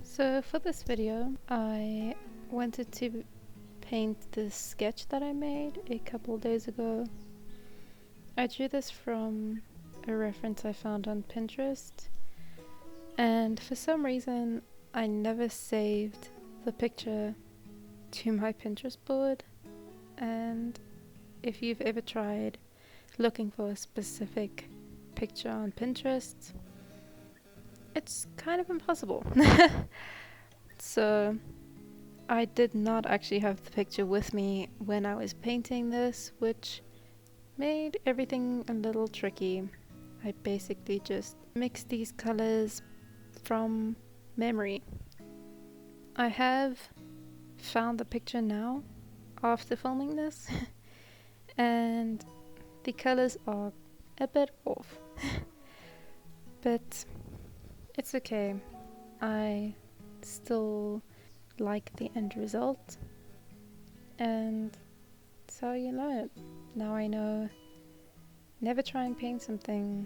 So for this video, I wanted to paint this sketch that I made a couple days ago. I drew this from a reference I found on Pinterest, and for some reason I never saved the picture to my Pinterest board. And if you've ever tried looking for a specific picture on Pinterest, it's kind of impossible. So I did not actually have the picture with me when I was painting this, which made everything a little tricky. I basically just mixed these colors from memory. I have found the picture now after filming this and the colors are a bit off. But it's okay. I still like the end result, and so you learn. Now I know never try and paint something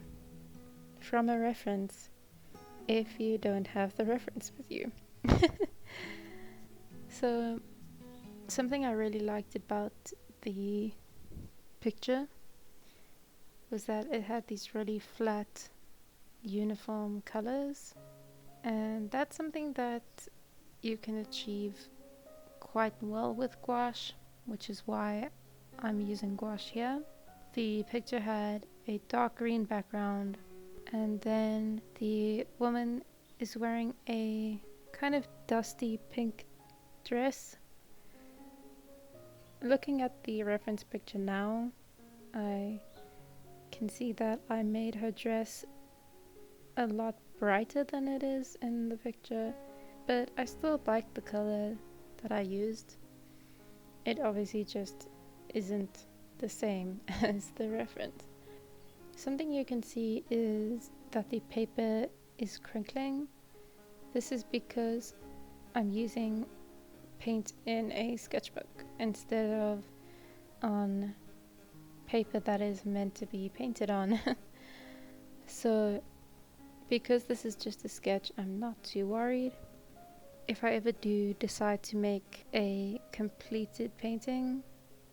from a reference if you don't have the reference with you. So something I really liked about the picture was that it had these really flat uniform colors, and that's something that you can achieve quite well with gouache, which is why I'm using gouache here. The picture had a dark green background, and then the woman is wearing a kind of dusty pink dress. Looking at the reference picture now, I can see that I made her dress a lot brighter than it is in the picture, but I still like the color that I used. It obviously just isn't the same as the reference. Something you can see is that the paper is crinkling. This is because I'm using paint in a sketchbook instead of on paper that is meant to be painted on. So because this is just a sketch, I'm not too worried. If I ever do decide to make a completed painting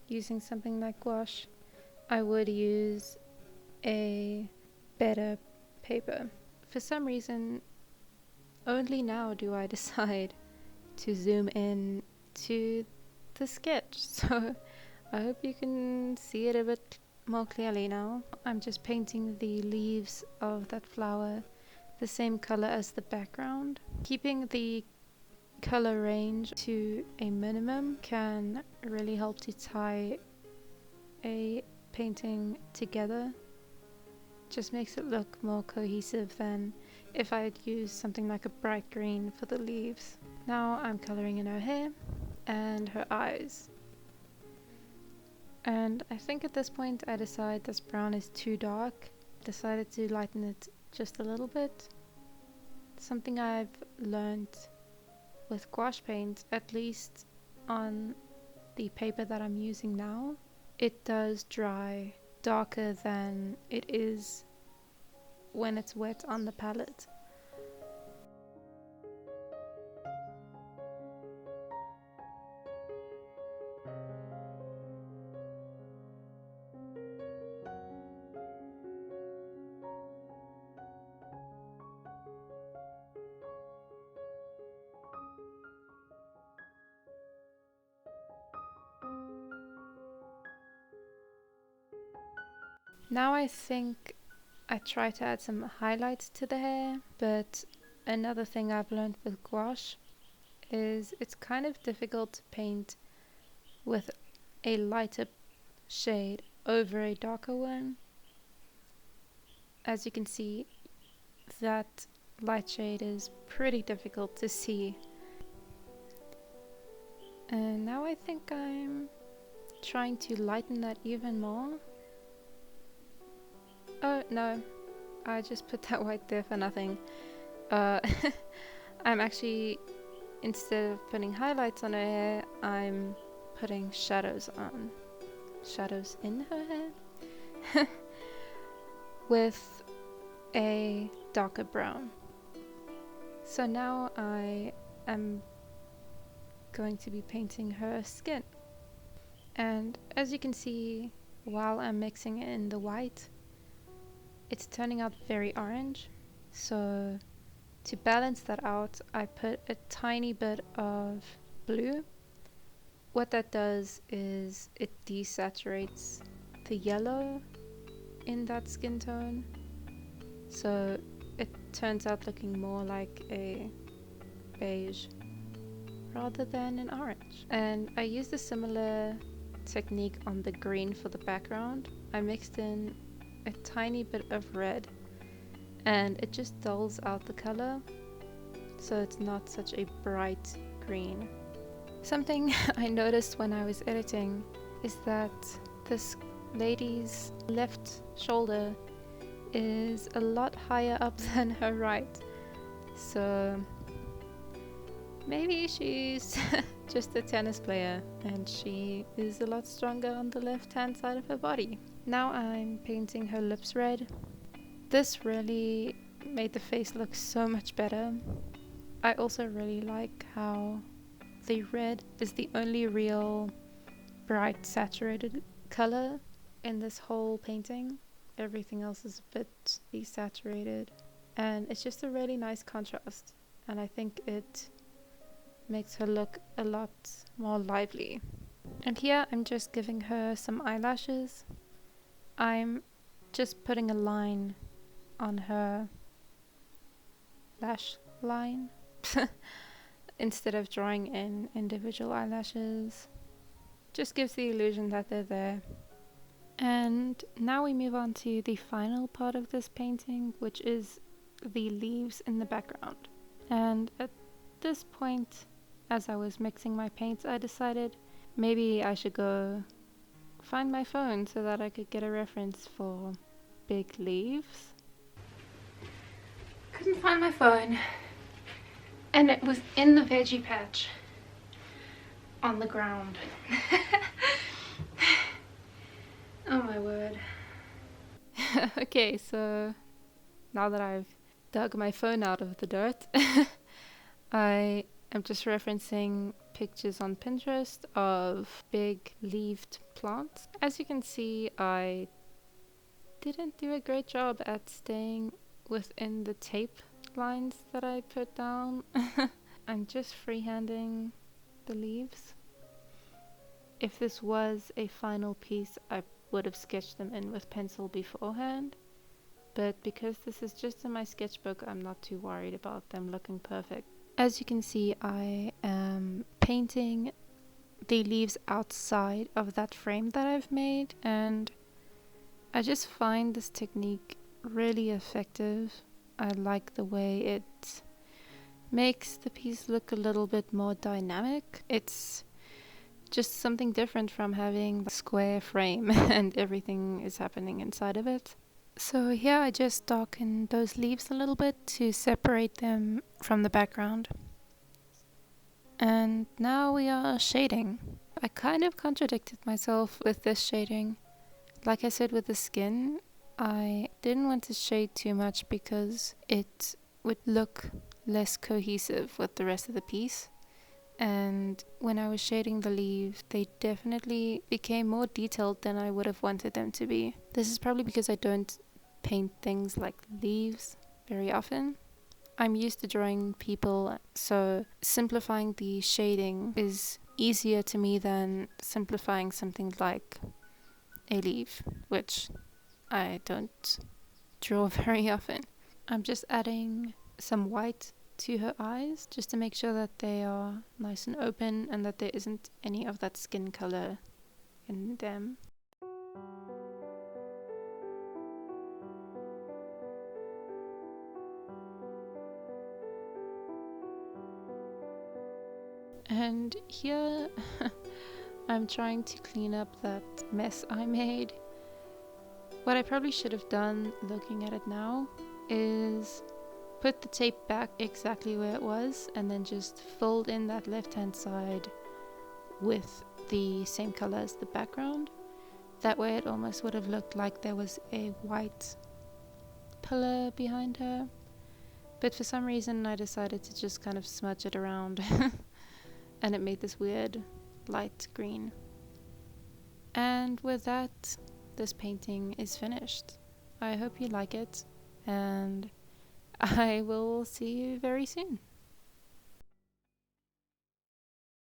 using something like gouache, I would use a better paper. For some reason, only now do I decide to zoom in to the sketch, so I hope you can see it a bit more clearly now. I'm just painting the leaves of that flower the same color as the background. Keeping the color range to a minimum can really help to tie a painting together. Just makes it look more cohesive than if I'd used something like a bright green for the leaves. Now I'm coloring in her hair and her eyes. And I think at this point I decide this brown is too dark. Decided to lighten it just a little bit. Something I've learned with gouache paint, at least on the paper that I'm using now, it does dry darker than it is when it's wet on the palette. Now I think I try to add some highlights to the hair, but another thing I've learned with gouache is it's kind of difficult to paint with a lighter shade over a darker one. As you can see, that light shade is pretty difficult to see. And now I think I'm trying to lighten that even more. Oh no, I just put that white there for nothing. I'm actually, instead of putting highlights on her hair, I'm putting shadows on. Shadows in her hair? With a darker brown. So now I am going to be painting her skin. And as you can see, while I'm mixing in the white, it's turning out very orange. So to balance that out, I put a tiny bit of blue. What that does is it desaturates the yellow in that skin tone, so it turns out looking more like a beige rather than an orange. And I used a similar technique on the green for the background. I mixed in a tiny bit of red and it just dulls out the color, so it's not such a bright green. Something I noticed when I was editing is that this lady's left shoulder is a lot higher up than her right, so maybe she's just a tennis player and she is a lot stronger on the left hand side of her body. Now I'm painting her lips red. This really made the face look so much better. I also really like how the red is the only real bright saturated color in this whole painting. Everything else is a bit desaturated, and it's just a really nice contrast, and I think it makes her look a lot more lively. And here I'm just giving her some eyelashes. I'm just putting a line on her lash line instead of drawing in individual eyelashes. Just gives the illusion that they're there. And now we move on to the final part of this painting, which is the leaves in the background. And at this point, as I was mixing my paints, I decided maybe I should go find my phone so that I could get a reference for big leaves. Couldn't find my phone, and it was in the veggie patch on the ground. Oh my word. Okay, so now that I've dug my phone out of the dirt, I am just referencing pictures on Pinterest of big leaved plants. As you can see, I didn't do a great job at staying within the tape lines that I put down. I'm just freehanding the leaves. If this was a final piece, I would have sketched them in with pencil beforehand, but because this is just in my sketchbook, I'm not too worried about them looking perfect. As you can see, I am painting the leaves outside of that frame that I've made, and I just find this technique really effective. I like the way it makes the piece look a little bit more dynamic. It's just something different from having the square frame and everything is happening inside of it. So here I just darkened those leaves a little bit to separate them from the background. And now we are shading. I kind of contradicted myself with this shading. Like I said with the skin, I didn't want to shade too much because it would look less cohesive with the rest of the piece. And when I was shading the leaves, they definitely became more detailed than I would have wanted them to be. This is probably because I don't paint things like leaves very often. I'm used to drawing people, so simplifying the shading is easier to me than simplifying something like a leaf, which I don't draw very often. I'm just adding some white to her eyes just to make sure that they are nice and open and that there isn't any of that skin color in them. And here I'm trying to clean up that mess I made. What I probably should have done, looking at it now, is put the tape back exactly where it was and then just filled in that left hand side with the same color as the background. That way it almost would have looked like there was a white pillar behind her. But for some reason I decided to just kind of smudge it around and it made this weird light green. And with that, this painting is finished. I hope you like it, and I will see you very soon.